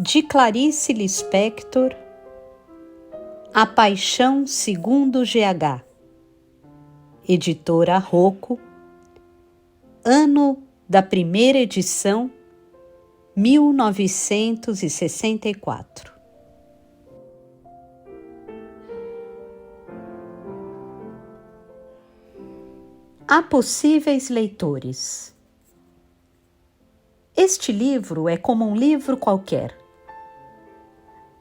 de Clarice Lispector, A Paixão segundo GH, editora Rocco, ano da primeira edição, 1964. Há possíveis leitores. Este livro é como um livro qualquer,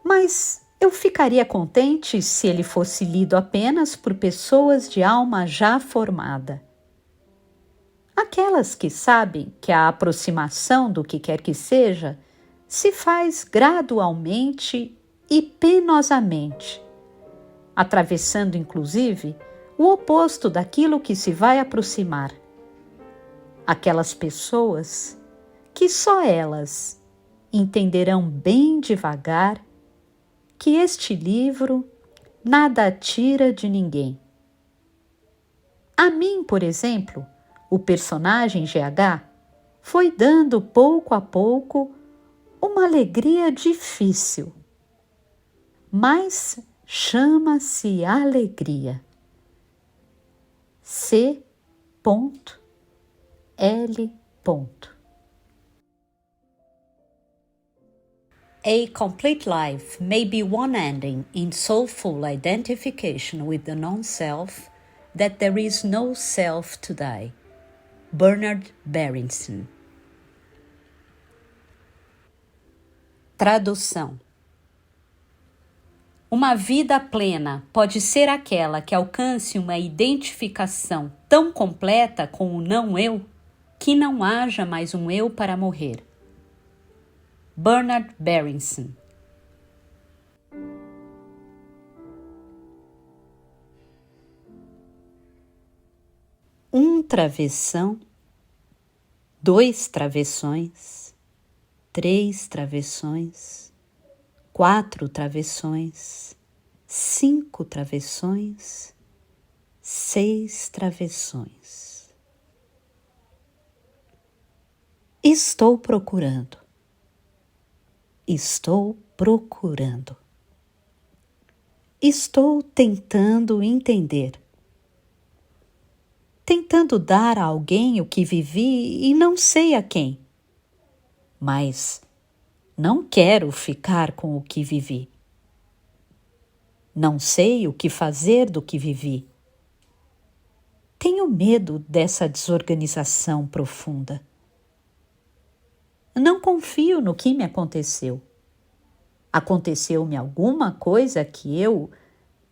mas eu ficaria contente se ele fosse lido apenas por pessoas de alma já formada. Aquelas que sabem que a aproximação do que quer que seja se faz gradualmente e penosamente, atravessando inclusive o oposto daquilo que se vai aproximar. Aquelas pessoas que só elas entenderão bem devagar que este livro nada tira de ninguém. A mim, por exemplo, o personagem GH foi dando pouco a pouco uma alegria difícil, mas chama-se alegria. C.L. A complete life may be one ending in soulful identification with the non-self, that there is no self to die. Bernard Berenson. Tradução. Uma vida plena pode ser aquela que alcance uma identificação tão completa com o não-eu que não haja mais um eu para morrer. Bernard Berenson. Um travessão, 2 travessões, 3 travessões, 4 travessões, 5 travessões, 6 travessões. Estou procurando. Estou procurando. Estou tentando entender. Tentando dar a alguém o que vivi e não sei a quem. Mas não quero ficar com o que vivi. Não sei o que fazer do que vivi. Tenho medo dessa desorganização profunda. Não confio no que me aconteceu. Aconteceu-me alguma coisa que eu,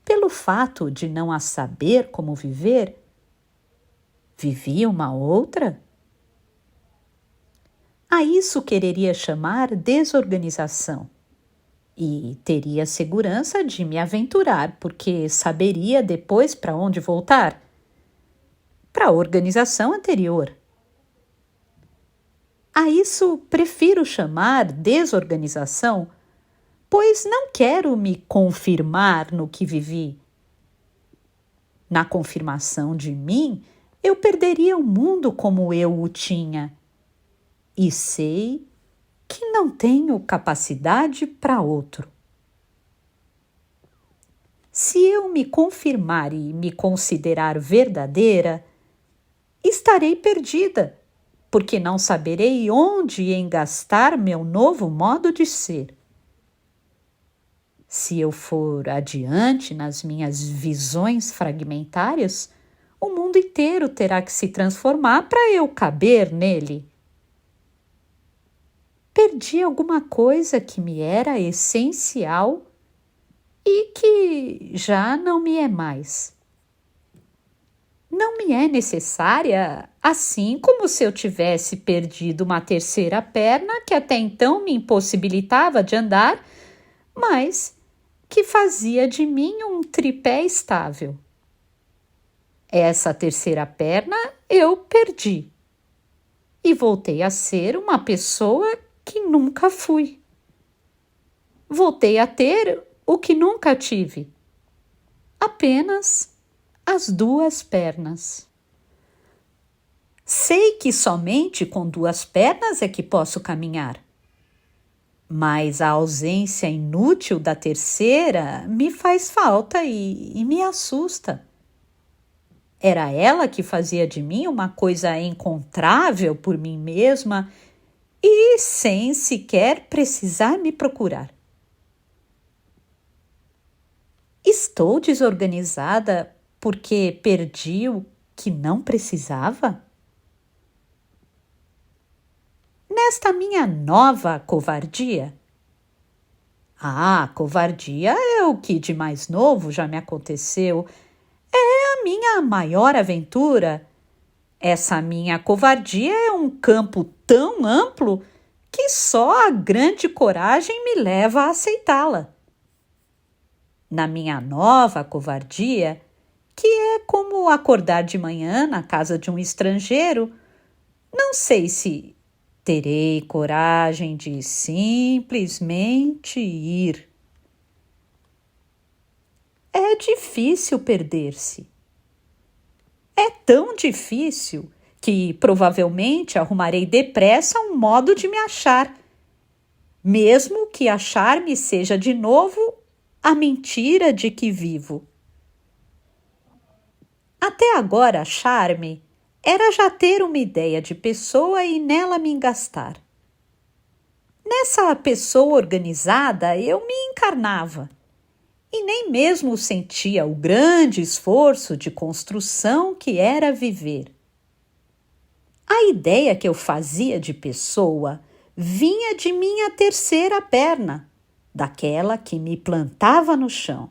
pelo fato de não a saber como viver, vivi uma outra? A isso quereria chamar desorganização. E teria segurança de me aventurar, porque saberia depois para onde voltar. Para a organização anterior. A isso prefiro chamar desorganização, pois não quero me confirmar no que vivi. Na confirmação de mim, eu perderia o mundo como eu o tinha. E sei que não tenho capacidade para outro. Se eu me confirmar e me considerar verdadeira, estarei perdida, porque não saberei onde engastar meu novo modo de ser. Se eu for adiante nas minhas visões fragmentárias, o mundo inteiro terá que se transformar para eu caber nele. Perdi alguma coisa que me era essencial e que já não me é mais. Não me é necessária, assim como se eu tivesse perdido uma terceira perna que até então me impossibilitava de andar, mas que fazia de mim um tripé estável. Essa terceira perna eu perdi e voltei a ser uma pessoa que nunca fui. Voltei a ter o que nunca tive, apenas as 2 pernas. Sei que somente com 2 pernas é que posso caminhar. Mas a ausência inútil da terceira me faz falta e me assusta. Era ela que fazia de mim uma coisa encontrável por mim mesma e sem sequer precisar me procurar. Estou desorganizada porque perdi o que não precisava? Nesta minha nova covardia? Covardia é o que de mais novo já me aconteceu. É a minha maior aventura. Essa minha covardia é um campo tão amplo que só a grande coragem me leva a aceitá-la. Na minha nova covardia, que é como acordar de manhã na casa de um estrangeiro, não sei se terei coragem de simplesmente ir. É difícil perder-se. É tão difícil que provavelmente arrumarei depressa um modo de me achar, mesmo que achar-me seja de novo a mentira de que vivo. Até agora, achar-me era já ter uma ideia de pessoa e nela me engastar. Nessa pessoa organizada eu me encarnava e nem mesmo sentia o grande esforço de construção que era viver. A ideia que eu fazia de pessoa vinha de minha terceira perna, daquela que me plantava no chão.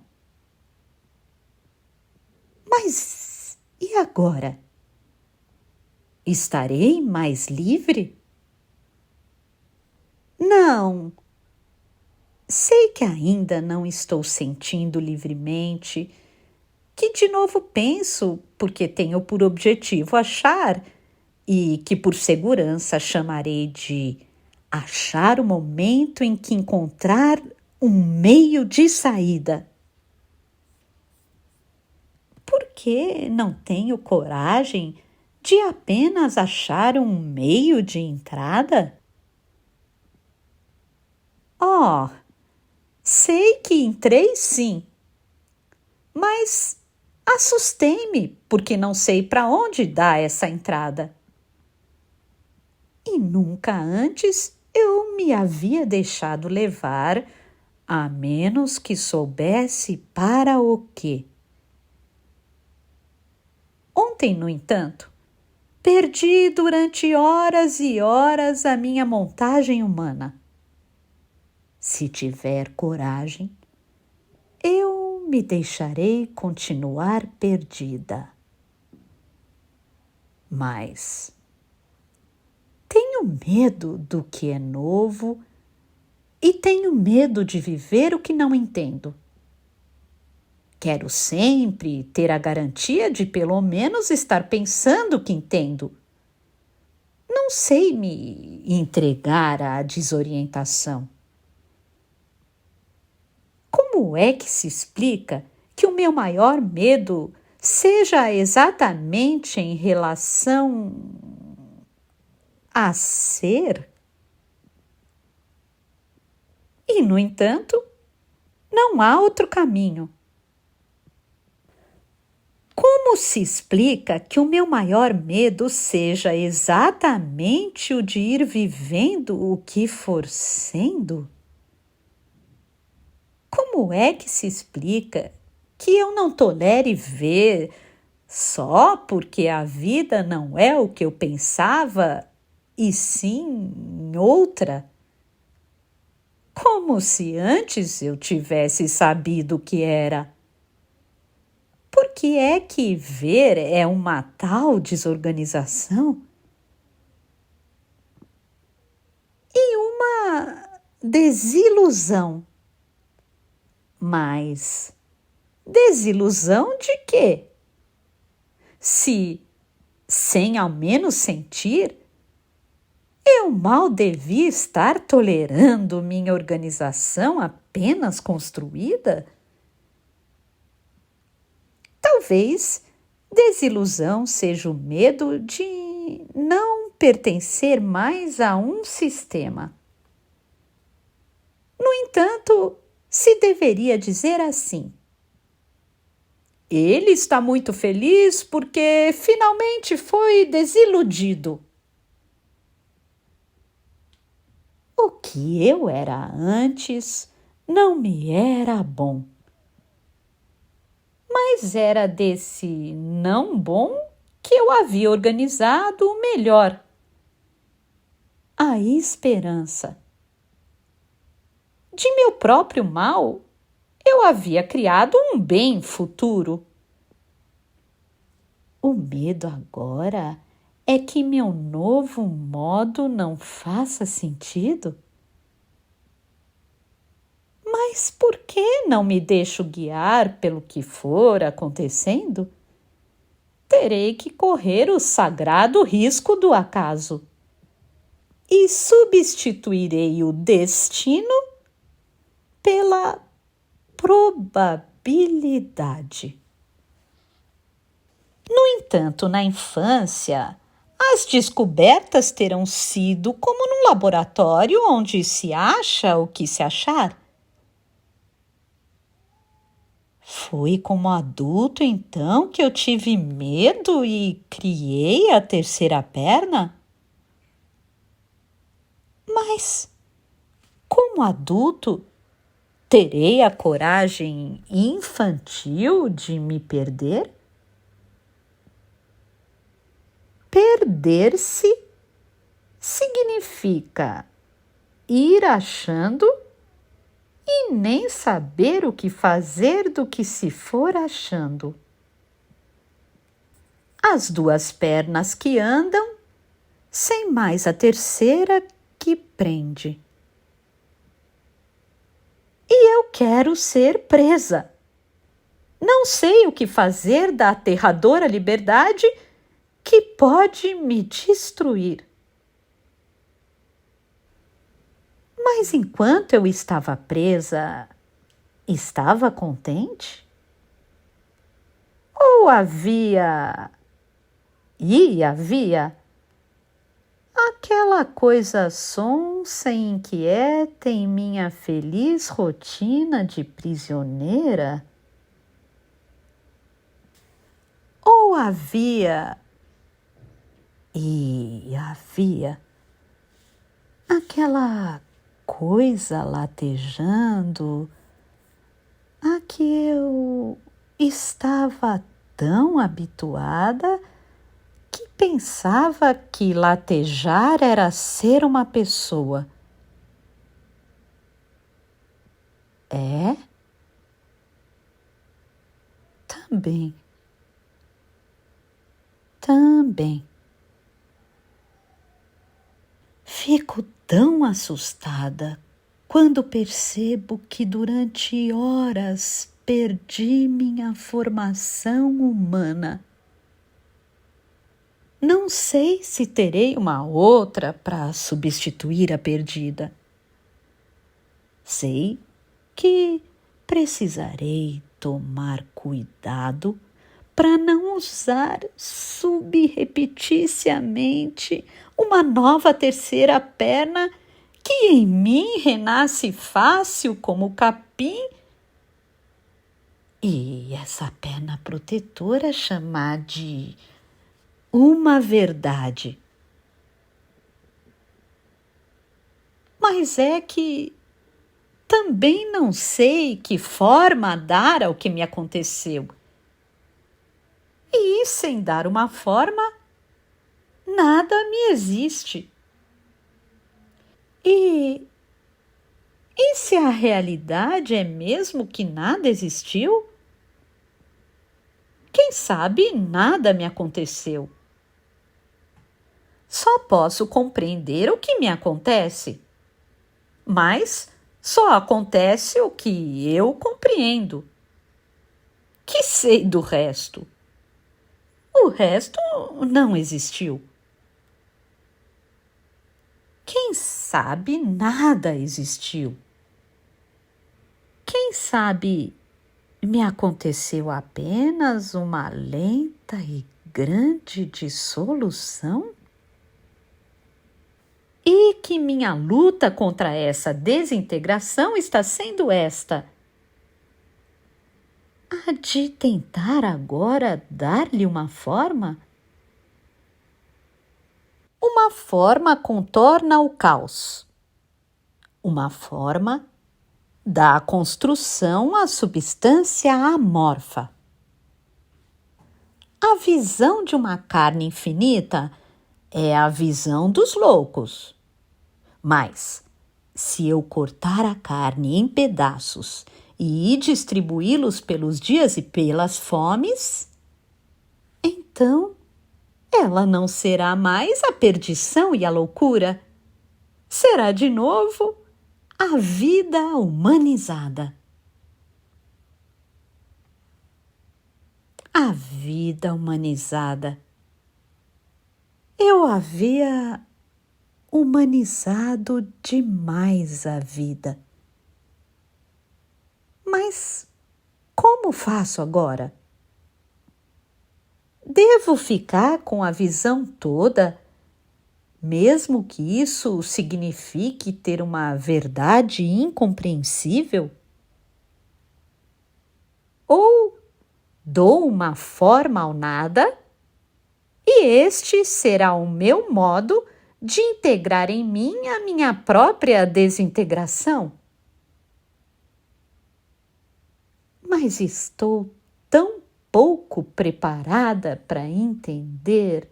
Mas e agora? Estarei mais livre? Não. Sei que ainda não estou sentindo livremente, que de novo penso, porque tenho por objetivo achar, e que por segurança chamarei de achar o momento em que encontrar um meio de saída. Por que não tenho coragem de apenas achar um meio de entrada? Sei que entrei sim, mas assustei-me porque não sei para onde dá essa entrada. E nunca antes eu me havia deixado levar, a menos que soubesse para o quê. Ontem, no entanto, perdi durante horas e horas a minha montagem humana. Se tiver coragem, eu me deixarei continuar perdida. Mas tenho medo do que é novo e tenho medo de viver o que não entendo. Quero sempre ter a garantia de pelo menos estar pensando que entendo. Não sei me entregar à desorientação. Como é que se explica que o meu maior medo seja exatamente em relação a ser? E, no entanto, não há outro caminho. Como se explica que o meu maior medo seja exatamente o de ir vivendo o que for sendo? Como é que se explica que eu não tolere ver só porque a vida não é o que eu pensava e sim outra? Como se antes eu tivesse sabido o que era. Por que é que ver é uma tal desorganização? E uma desilusão. Mas desilusão de quê? Se, sem ao menos sentir, eu mal devia estar tolerando minha organização apenas construída? Talvez desilusão seja o medo de não pertencer mais a um sistema. No entanto, se deveria dizer assim: ele está muito feliz porque finalmente foi desiludido. O que eu era antes não me era bom. Mas era desse não bom que eu havia organizado o melhor. A esperança. De meu próprio mal, eu havia criado um bem futuro. O medo agora é que meu novo modo não faça sentido? Mas por que não me deixo guiar pelo que for acontecendo? Terei que correr o sagrado risco do acaso e substituirei o destino pela probabilidade. No entanto, na infância, as descobertas terão sido como num laboratório onde se acha o que se achar. Foi como adulto, então, que eu tive medo e criei a terceira perna? Mas, como adulto, terei a coragem infantil de me perder? Perder-se significa ir achando e nem saber o que fazer do que se for achando. As duas pernas que andam, sem mais a terceira que prende. E eu quero ser presa. Não sei o que fazer da aterradora liberdade que pode me destruir. Mas enquanto eu estava presa, estava contente? Ou havia aquela coisa sonsa e inquieta em minha feliz rotina de prisioneira? Ou havia aquela coisa latejando a que eu estava tão habituada que pensava que latejar era ser uma pessoa. É? Também. Fico tão assustada quando percebo que durante horas perdi minha formação humana. Não sei se terei uma outra para substituir a perdida. Sei que precisarei tomar cuidado para não usar subrepeticiamente uma nova terceira perna que em mim renasce fácil como capim. E essa perna protetora chamar de uma verdade. Mas é que também não sei que forma dar ao que me aconteceu. E sem dar uma forma, nada me existe. E se a realidade é mesmo que nada existiu? Quem sabe nada me aconteceu. Só posso compreender o que me acontece, mas só acontece o que eu compreendo. Que sei do resto? O resto não existiu. Quem sabe nada existiu. Quem sabe me aconteceu apenas uma lenta e grande dissolução? e que minha luta contra essa desintegração está sendo esta: a de tentar agora dar-lhe uma forma? Uma forma contorna o caos. Uma forma dá construção à substância amorfa. A visão de uma carne infinita é a visão dos loucos. Mas, se eu cortar a carne em pedaços e distribuí-los pelos dias e pelas fomes, então ela não será mais a perdição e a loucura. Será de novo a vida humanizada. A vida humanizada. Eu havia humanizado demais a vida. Mas como faço agora? Devo ficar com a visão toda, mesmo que isso signifique ter uma verdade incompreensível? Ou dou uma forma ao nada, e este será o meu modo de integrar em mim a minha própria desintegração? Mas estou tão pouco preparada para entender.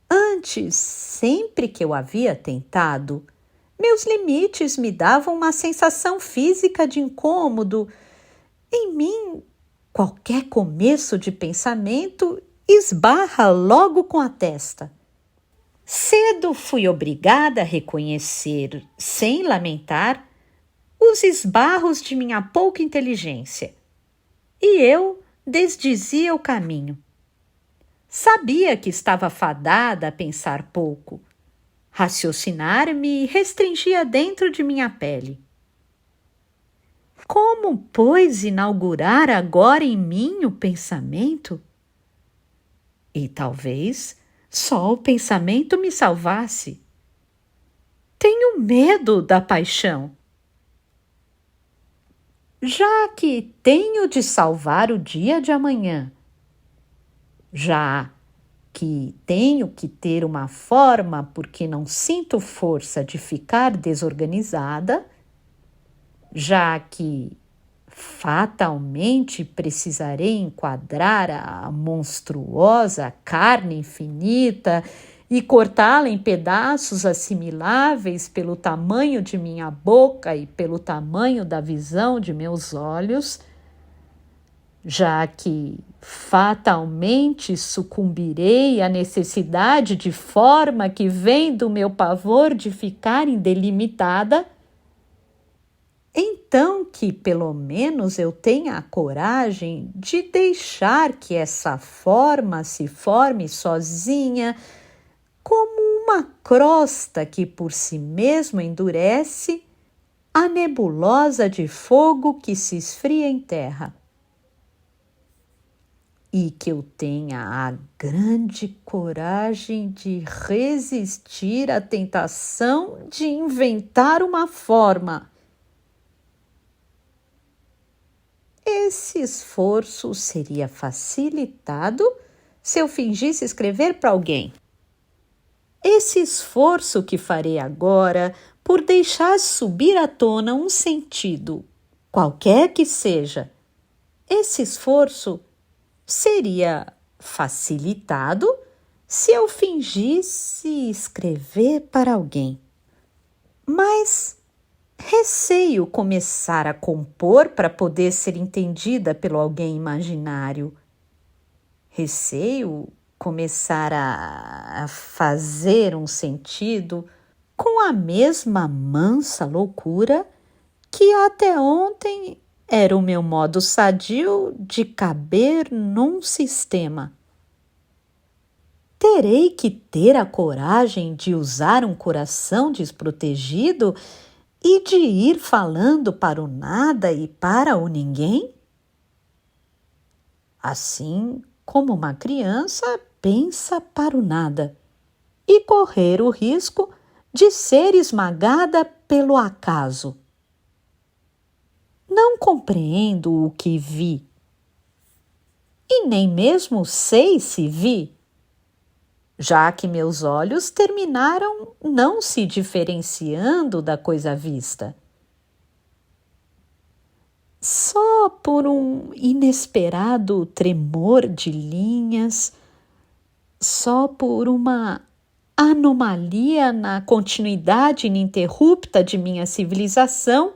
Antes, sempre que eu havia tentado, meus limites me davam uma sensação física de incômodo. Em mim, qualquer começo de pensamento esbarra logo com a testa. Cedo fui obrigada a reconhecer, sem lamentar, os esbarros de minha pouca inteligência. E eu desdizia o caminho. Sabia que estava fadada a pensar pouco. Raciocinar me restringia dentro de minha pele. Como, pois, inaugurar agora em mim o pensamento? E talvez só o pensamento me salvasse. Tenho medo da paixão. Já que tenho de salvar o dia de amanhã, já que tenho que ter uma forma porque não sinto força de ficar desorganizada, já que fatalmente precisarei enquadrar a monstruosa carne infinita e cortá-la em pedaços assimiláveis pelo tamanho de minha boca e pelo tamanho da visão de meus olhos, já que fatalmente sucumbirei à necessidade de forma que vem do meu pavor de ficar indelimitada, então que pelo menos eu tenha a coragem de deixar que essa forma se forme sozinha, como uma crosta que por si mesma endurece a nebulosa de fogo que se esfria em terra. E que eu tenha a grande coragem de resistir à tentação de inventar uma forma. Esse esforço seria facilitado se eu fingisse escrever para alguém. Esse esforço que farei agora por deixar subir à tona um sentido, qualquer que seja, esse esforço seria facilitado se eu fingisse escrever para alguém. Mas receio começar a compor para poder ser entendida pelo alguém imaginário. Receio começar a fazer um sentido com a mesma mansa loucura que até ontem era o meu modo sadio de caber num sistema. Terei que ter a coragem de usar um coração desprotegido e de ir falando para o nada e para o ninguém? Assim como uma criança pensa para o nada. e correr o risco de ser esmagada pelo acaso. Não compreendo o que vi, e nem mesmo sei se vi, já que meus olhos terminaram não se diferenciando da coisa vista. Só por um inesperado tremor de linhas, só por uma anomalia na continuidade ininterrupta de minha civilização,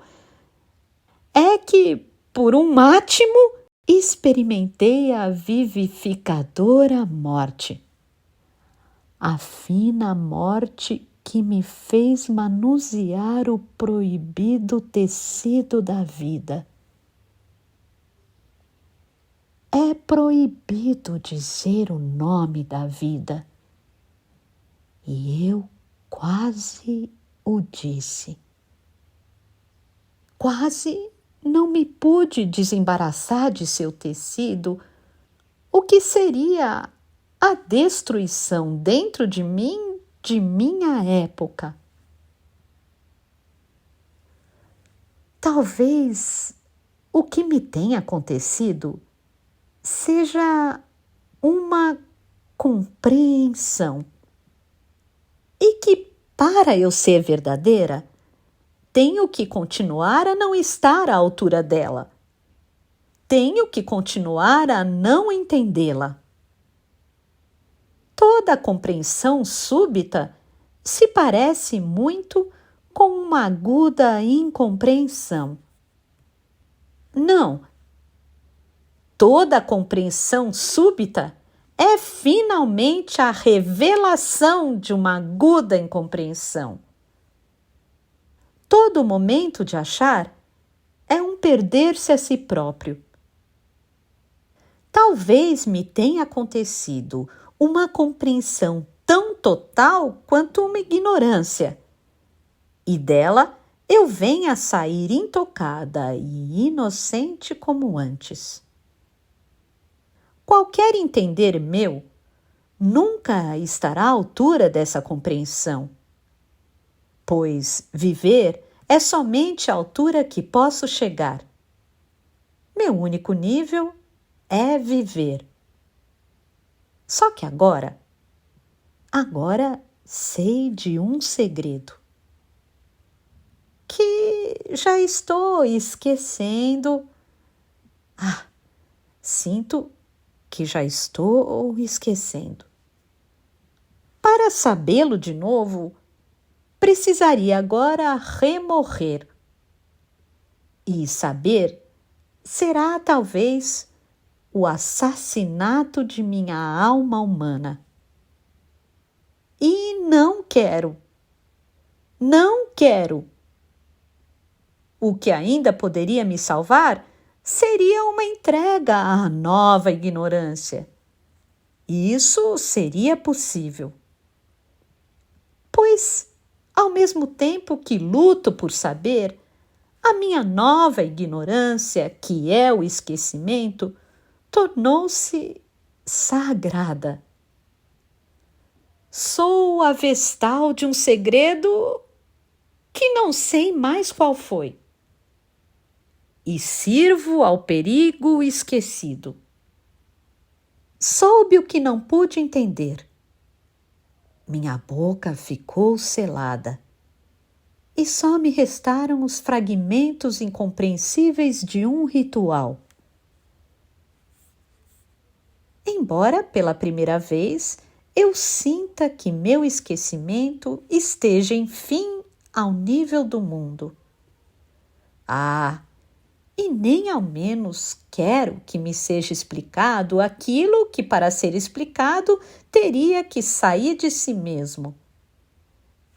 é que, por um átimo, experimentei a vivificadora morte. A fina morte que me fez manusear o proibido tecido da vida. É proibido dizer o nome da vida. E eu quase o disse. Quase não me pude desembaraçar de seu tecido, o que seria a destruição dentro de mim de minha época. Talvez o que me tenha acontecido seja uma compreensão e que, para eu ser verdadeira, tenho que continuar a não estar à altura dela. Tenho que continuar a não entendê-la. Toda compreensão súbita se parece muito com uma aguda incompreensão. Não. Toda compreensão súbita é finalmente a revelação de uma aguda incompreensão. Todo momento de achar é um perder-se a si próprio. Talvez me tenha acontecido uma compreensão tão total quanto uma ignorância, e dela eu venha a sair intocada e inocente como antes. Qualquer entender meu nunca estará à altura dessa compreensão, pois viver é somente a altura que posso chegar. Meu único nível é viver. Só que agora sei de um segredo que já estou esquecendo. Sinto que já estou esquecendo. Para sabê-lo de novo, precisaria agora remorrer. E saber será talvez o assassinato de minha alma humana. E não quero. O que ainda poderia me salvar seria uma entrega à nova ignorância. Isso seria possível. Pois, ao mesmo tempo que luto por saber, a minha nova ignorância, que é o esquecimento, tornou-se sagrada. Sou a vestal de um segredo que não sei mais qual foi. E sirvo ao perigo esquecido. Soube o que não pude entender. Minha boca ficou selada. E só me restaram os fragmentos incompreensíveis de um ritual. Embora pela primeira vez eu sinta que meu esquecimento esteja, enfim, ao nível do mundo. E nem ao menos quero que me seja explicado aquilo que, para ser explicado, teria que sair de si mesmo.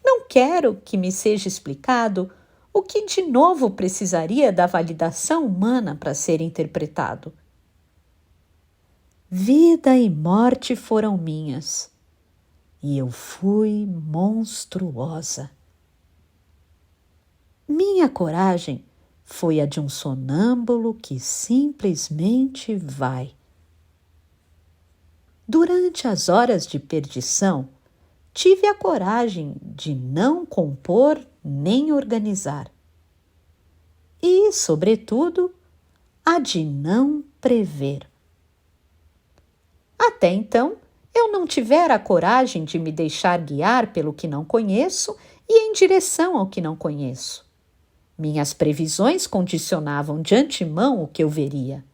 Não quero que me seja explicado o que de novo precisaria da validação humana para ser interpretado. Vida e morte foram minhas, e eu fui monstruosa. Minha coragem foi a de um sonâmbulo que simplesmente vai. Durante as horas de perdição, tive a coragem de não compor nem organizar. E, sobretudo, a de não prever. Até então, eu não tivera a coragem de me deixar guiar pelo que não conheço e em direção ao que não conheço. Minhas previsões condicionavam de antemão o que eu veria.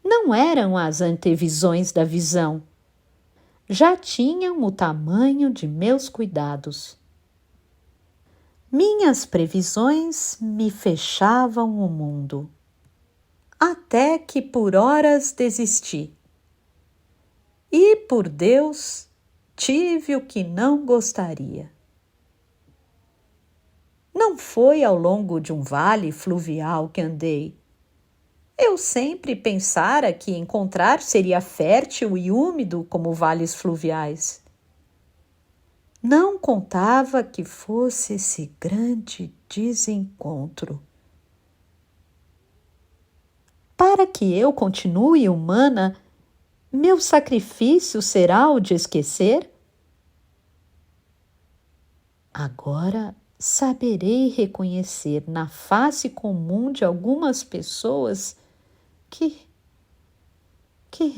Não eram as antevisões da visão. Já tinham o tamanho de meus cuidados. Minhas previsões me fechavam o mundo. Até que por horas desisti. E, por Deus, tive o que não gostaria. Não foi ao longo de um vale fluvial que andei. Eu sempre pensara que encontrar seria fértil e úmido como vales fluviais. Não contava que fosse esse grande desencontro. Para que eu continue humana, meu sacrifício será o de esquecer? Agora saberei reconhecer na face comum de algumas pessoas que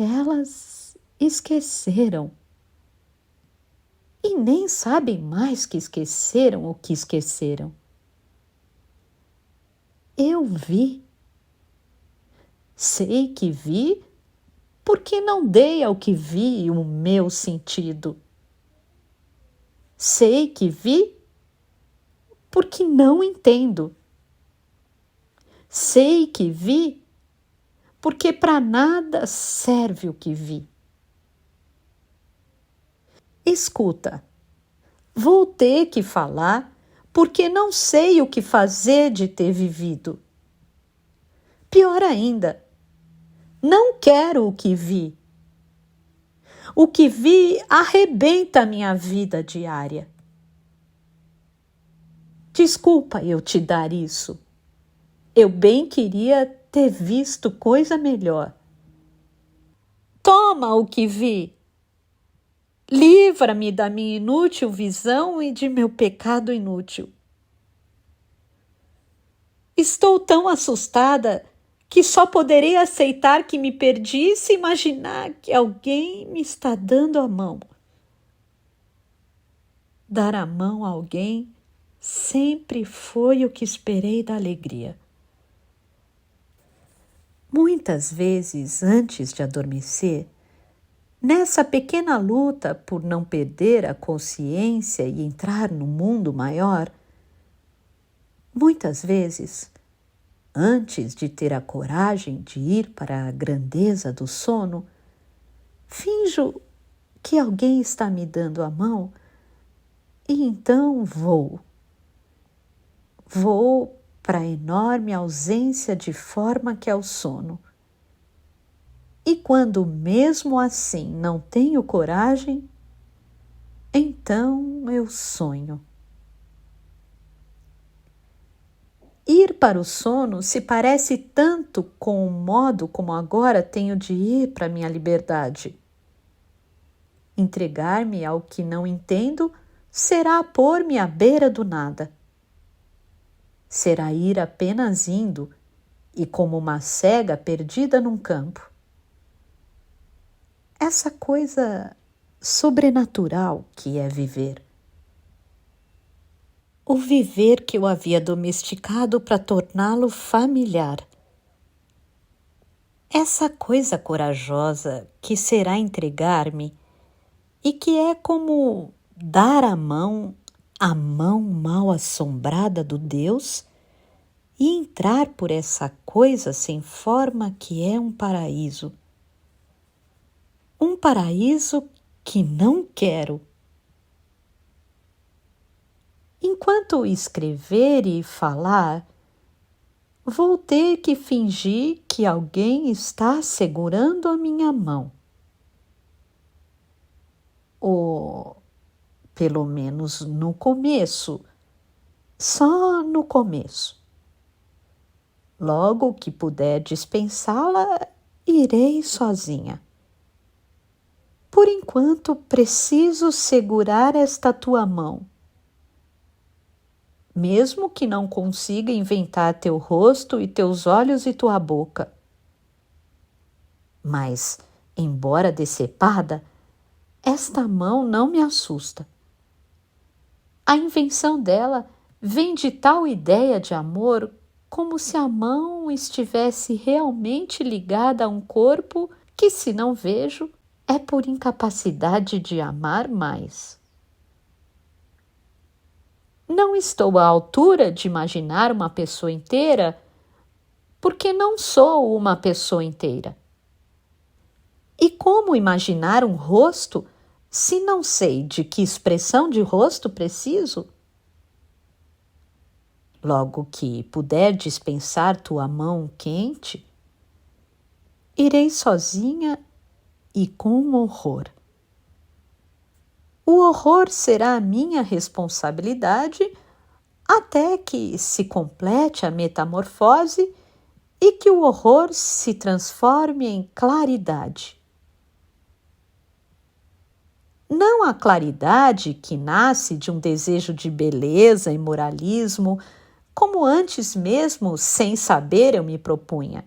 elas esqueceram. E nem sabem mais que esqueceram o que esqueceram. Eu vi. Sei que vi, porque não dei ao que vi o meu sentido. Sei que vi, porque não entendo. Sei que vi, porque para nada serve o que vi. Escuta, vou ter que falar, porque não sei o que fazer de ter vivido. Pior ainda, não quero o que vi. O que vi arrebenta a minha vida diária. Desculpa eu te dar isso. Eu bem queria ter visto coisa melhor. Toma o que vi. Livra-me da minha inútil visão e de meu pecado inútil. Estou tão assustada que só poderei aceitar que me perdi se imaginar que alguém me está dando a mão. Dar a mão a alguém sempre foi o que esperei da alegria. Muitas vezes, antes de adormecer, nessa pequena luta por não perder a consciência e entrar no mundo maior, muitas vezes, antes de ter a coragem de ir para a grandeza do sono, finjo que alguém está me dando a mão e então vou. Vou para a enorme ausência de forma que é o sono. E quando mesmo assim não tenho coragem, então eu sonho. Ir para o sono se parece tanto com o modo como agora tenho de ir para minha liberdade. Entregar-me ao que não entendo será pôr-me à beira do nada. Será ir apenas indo e como uma cega perdida num campo. Essa coisa sobrenatural que é viver. O viver que eu havia domesticado para torná-lo familiar. Essa coisa corajosa que será entregar-me e que é como dar a mão mal assombrada do Deus e entrar por essa coisa sem forma que é um paraíso. Um paraíso que não quero. Enquanto escrever e falar, vou ter que fingir que alguém está segurando a minha mão. Ou, pelo menos no começo, só no começo. Logo que puder dispensá-la, irei sozinha. Por enquanto, preciso segurar esta tua mão. Mesmo que não consiga inventar teu rosto e teus olhos e tua boca. Mas, embora decepada, esta mão não me assusta. A invenção dela vem de tal ideia de amor como se a mão estivesse realmente ligada a um corpo que, se não vejo, é por incapacidade de amar mais. Não estou à altura de imaginar uma pessoa inteira, porque não sou uma pessoa inteira. E como imaginar um rosto se não sei de que expressão de rosto preciso? Logo que puder dispensar tua mão quente, irei sozinha e com horror. O horror será a minha responsabilidade até que se complete a metamorfose e que o horror se transforme em claridade. Não a claridade que nasce de um desejo de beleza e moralismo, como antes mesmo, sem saber, eu me propunha,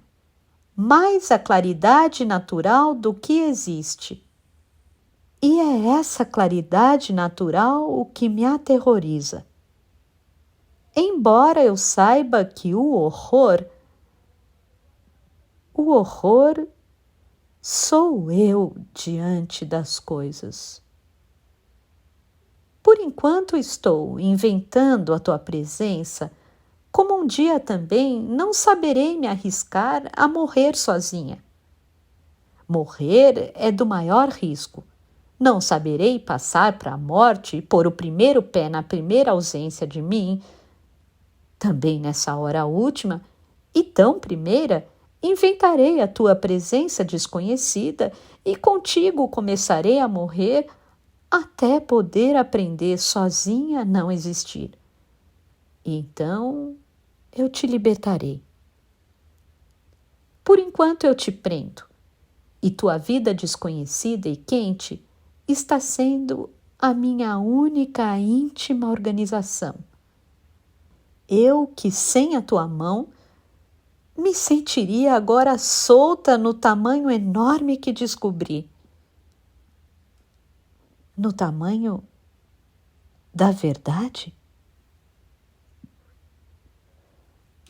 mas a claridade natural do que existe. E é essa claridade natural o que me aterroriza. Embora eu saiba que o horror sou eu diante das coisas. Por enquanto estou inventando a tua presença, como um dia também não saberei me arriscar a morrer sozinha. Morrer é do maior risco. Não saberei passar para a morte e pôr o primeiro pé na primeira ausência de mim. Também nessa hora última, e tão primeira, inventarei a tua presença desconhecida e contigo começarei a morrer até poder aprender sozinha a não existir. E então eu te libertarei. Por enquanto eu te prendo, e tua vida desconhecida e quente está sendo a minha única íntima organização. Eu que sem a tua mão me sentiria agora solta no tamanho enorme que descobri. No tamanho da verdade?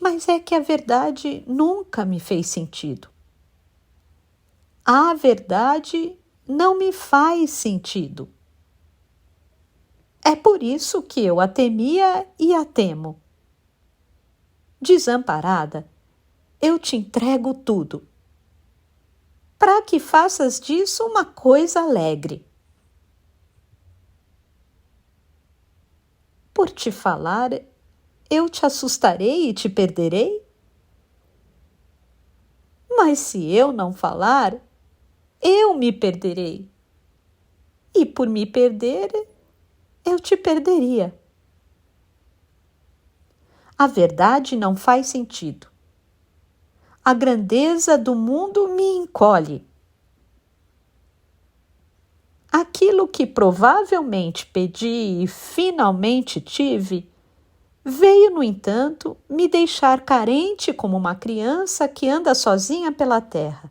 Mas é que a verdade nunca me fez sentido. A verdade não me faz sentido. É por isso que eu a temia e a temo. Desamparada, eu te entrego tudo, para que faças disso uma coisa alegre. Por te falar, eu te assustarei e te perderei? Mas se eu não falar, eu me perderei. E por me perder, eu te perderia. A verdade não faz sentido. A grandeza do mundo me encolhe. Aquilo que provavelmente pedi e finalmente tive, veio, no entanto, me deixar carente como uma criança que anda sozinha pela terra.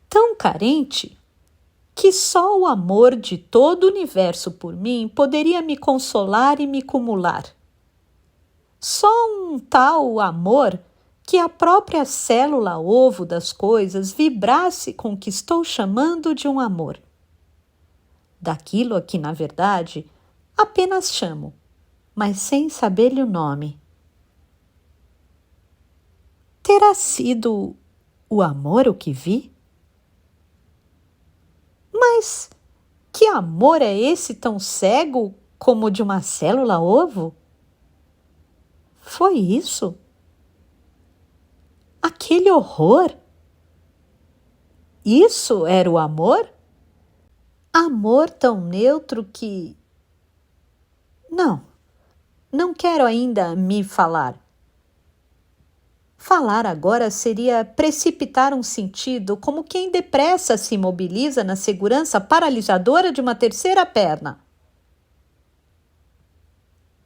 Tão carente que só o amor de todo o universo por mim poderia me consolar e me cumular. Só um tal amor que a própria célula ovo das coisas vibrasse com o que estou chamando de um amor. Daquilo a que, na verdade, apenas chamo, mas sem saber-lhe o nome. Terá sido o amor o que vi? Mas que amor é esse tão cego como o de uma célula ovo? Foi isso? Aquele horror? Isso era o amor? Amor tão neutro que... Não quero ainda me falar. Falar agora seria precipitar um sentido como quem depressa se imobiliza na segurança paralisadora de uma terceira perna.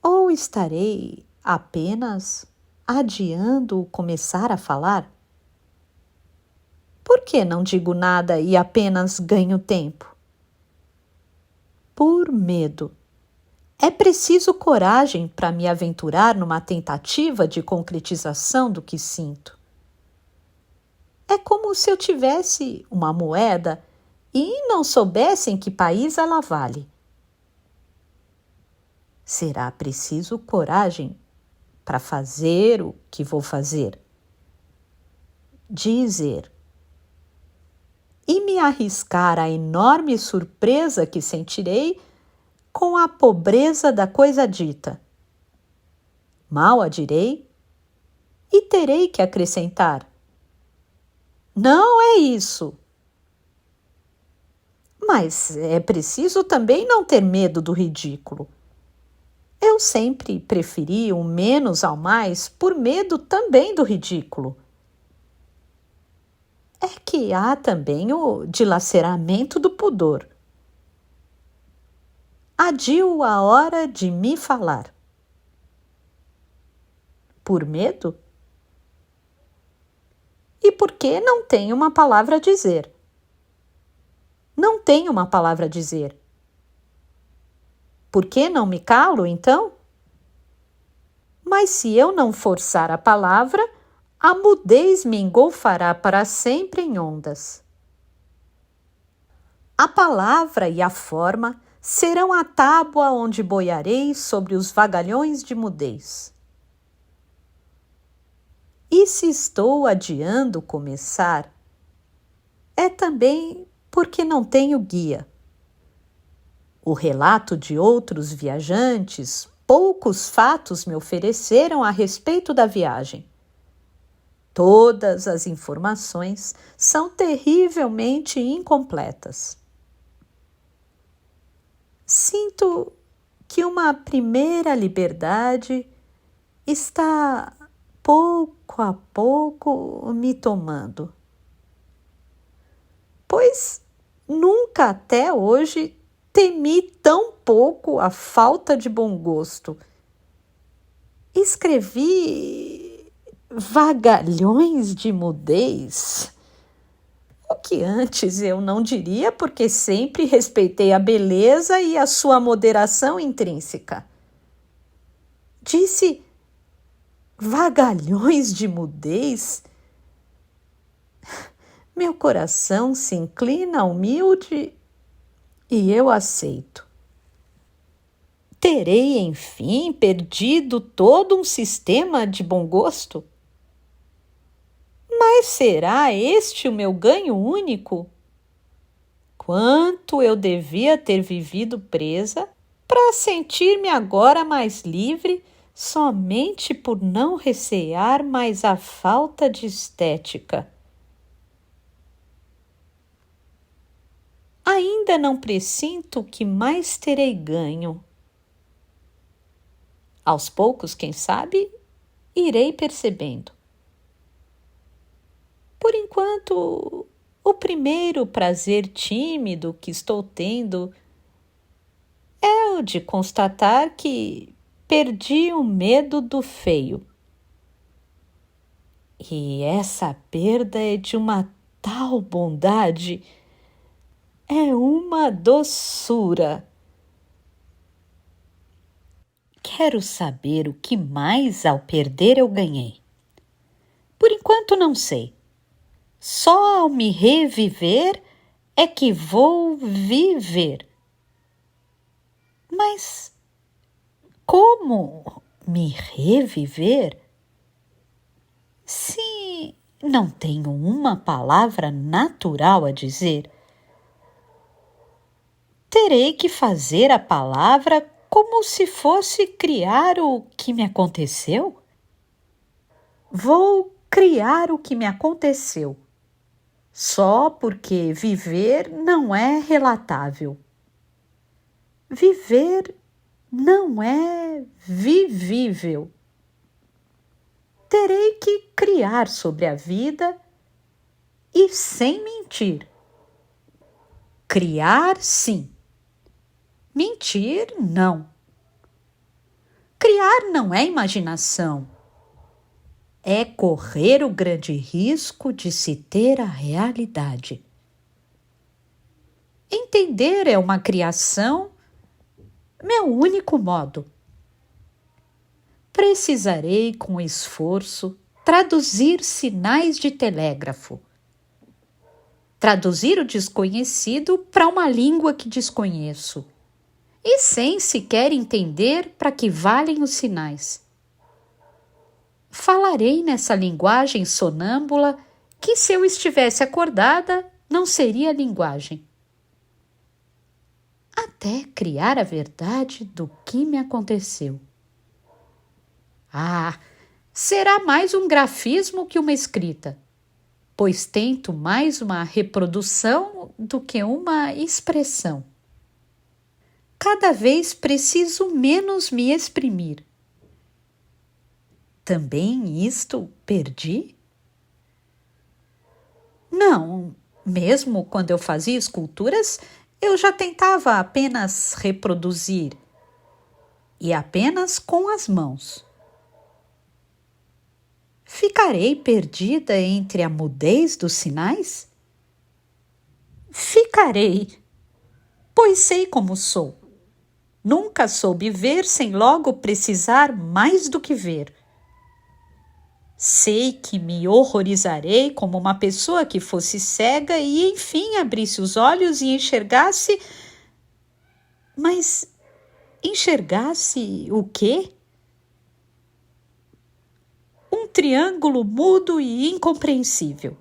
Ou estarei apenas adiando começar a falar? Por que não digo nada e apenas ganho tempo? Por medo. É preciso coragem para me aventurar numa tentativa de concretização do que sinto. É como se eu tivesse uma moeda e não soubesse em que país ela vale. Será preciso coragem para fazer o que vou fazer. Dizer. E me arriscar à enorme surpresa que sentirei com a pobreza da coisa dita. Mal a direi e terei que acrescentar: não é isso. Mas é preciso também não ter medo do ridículo. Eu sempre preferi o menos ao mais por medo também do ridículo. É que há também o dilaceramento do pudor. Adio a hora de me falar. Por medo? E porque não tenho uma palavra a dizer. Não tenho uma palavra a dizer. Por que não me calo, então? Mas se eu não forçar a palavra, a mudez me engolfará para sempre em ondas. A palavra e a forma serão a tábua onde boiarei sobre os vagalhões de mudez. E se estou adiando começar, é também porque não tenho guia. O relato de outros viajantes, poucos fatos me ofereceram a respeito da viagem. Todas as informações são terrivelmente incompletas. Sinto que uma primeira liberdade está pouco a pouco me tomando. Pois nunca até hoje temi tão pouco a falta de bom gosto. Escrevi vagalhões de mudez, o que antes eu não diria porque sempre respeitei a beleza e a sua moderação intrínseca. Disse vagalhões de mudez? Meu coração se inclina humilde e eu aceito. Terei, enfim, perdido todo um sistema de bom gosto? Mas será este o meu ganho único? Quanto eu devia ter vivido presa para sentir-me agora mais livre somente por não recear mais a falta de estética. Ainda não pressinto o que mais terei ganho. Aos poucos, quem sabe, irei percebendo. Por enquanto, o primeiro prazer tímido que estou tendo é o de constatar que perdi o medo do feio. E essa perda é de uma tal bondade, é uma doçura. Quero saber o que mais ao perder eu ganhei. Por enquanto não sei. Só ao me reviver é que vou viver. Mas como me reviver se não tenho uma palavra natural a dizer? Terei que fazer a palavra como se fosse criar o que me aconteceu? Vou criar o que me aconteceu, só porque viver não é relatável. Viver não é vivível. Terei que criar sobre a vida e sem mentir. Criar, sim. Mentir, não. Criar não é imaginação. É correr o grande risco de se ter a realidade. Entender é uma criação, meu único modo. Precisarei, com esforço, traduzir sinais de telégrafo. Traduzir o desconhecido para uma língua que desconheço. E sem sequer entender para que valem os sinais. Falarei nessa linguagem sonâmbula que, se eu estivesse acordada, não seria linguagem. Até criar a verdade do que me aconteceu. Será mais um grafismo que uma escrita, pois tento mais uma reprodução do que uma expressão. Cada vez preciso menos me exprimir. Também isto perdi? Não, mesmo quando eu fazia esculturas, eu já tentava apenas reproduzir, e apenas com as mãos. Ficarei perdida entre a mudez dos sinais? Ficarei, pois sei como sou. Nunca soube ver sem logo precisar mais do que ver. Sei que me horrorizarei como uma pessoa que fosse cega e enfim abrisse os olhos e enxergasse... Mas enxergasse o quê? Um triângulo mudo e incompreensível.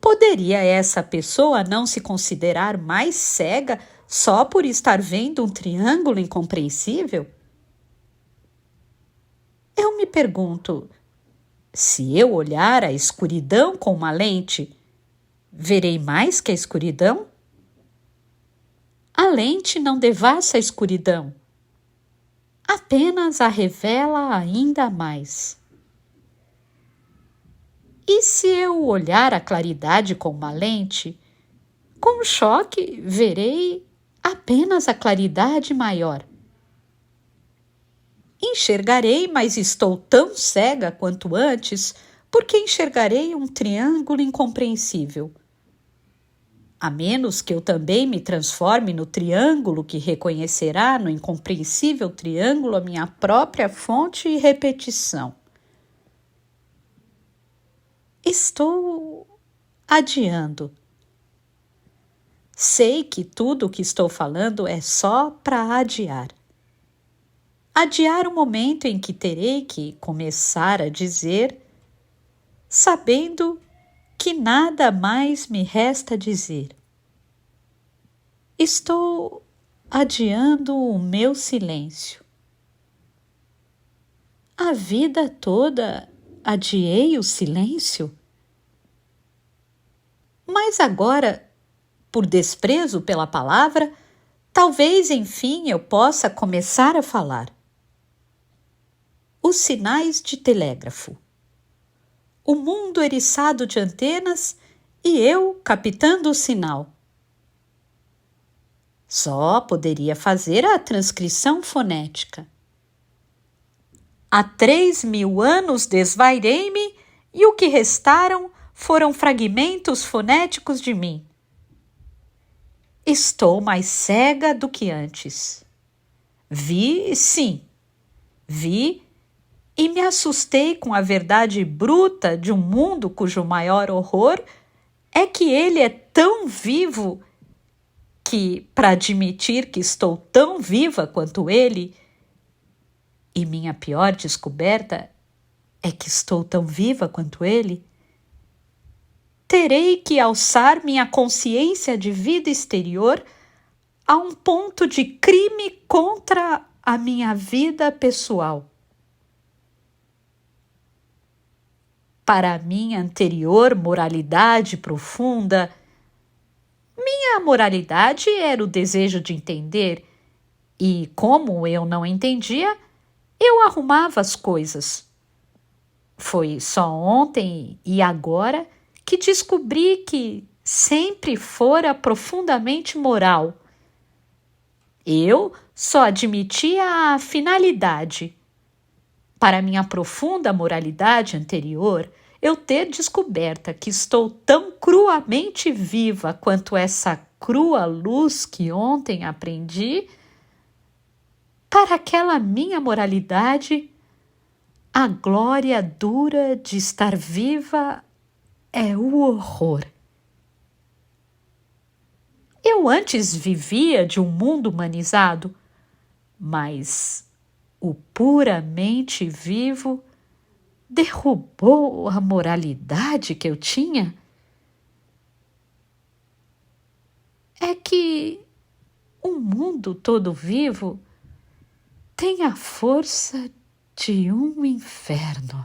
Poderia essa pessoa não se considerar mais cega só por estar vendo um triângulo incompreensível? Eu me pergunto, se eu olhar a escuridão com uma lente, verei mais que a escuridão? A lente não devassa a escuridão, apenas a revela ainda mais. E se eu olhar a claridade com uma lente, com um choque verei apenas a claridade maior. Enxergarei, mas estou tão cega quanto antes, porque enxergarei um triângulo incompreensível. A menos que eu também me transforme no triângulo que reconhecerá no incompreensível triângulo a minha própria fonte e repetição. Estou adiando. Sei que tudo o que estou falando é só para adiar. Adiar o momento em que terei que começar a dizer, sabendo que nada mais me resta dizer. Estou adiando o meu silêncio. A vida toda adiei o silêncio? Mas agora, por desprezo pela palavra, talvez enfim eu possa começar a falar. Os sinais de telégrafo. O mundo eriçado de antenas e eu captando o sinal. Só poderia fazer a transcrição fonética. Há 3.000 anos desvairei-me e o que restaram foram fragmentos fonéticos de mim. Estou mais cega do que antes. Vi, sim, vi e me assustei com a verdade bruta de um mundo cujo maior horror é que ele é tão vivo que, para admitir que estou tão viva quanto ele, e minha pior descoberta é que estou tão viva quanto ele, terei que alçar minha consciência de vida exterior a um ponto de crime contra a minha vida pessoal. Para a minha anterior moralidade profunda, minha moralidade era o desejo de entender, e como eu não entendia, eu arrumava as coisas. Foi só ontem e agora que descobri que sempre fora profundamente moral. Eu só admitia a finalidade. Para minha profunda moralidade anterior, eu ter descoberta que estou tão cruamente viva quanto essa crua luz que ontem aprendi, para aquela minha moralidade, a glória dura de estar viva é o horror. Eu antes vivia de um mundo humanizado, mas o puramente vivo derrubou a moralidade que eu tinha. É que um mundo todo vivo tem a força de um inferno.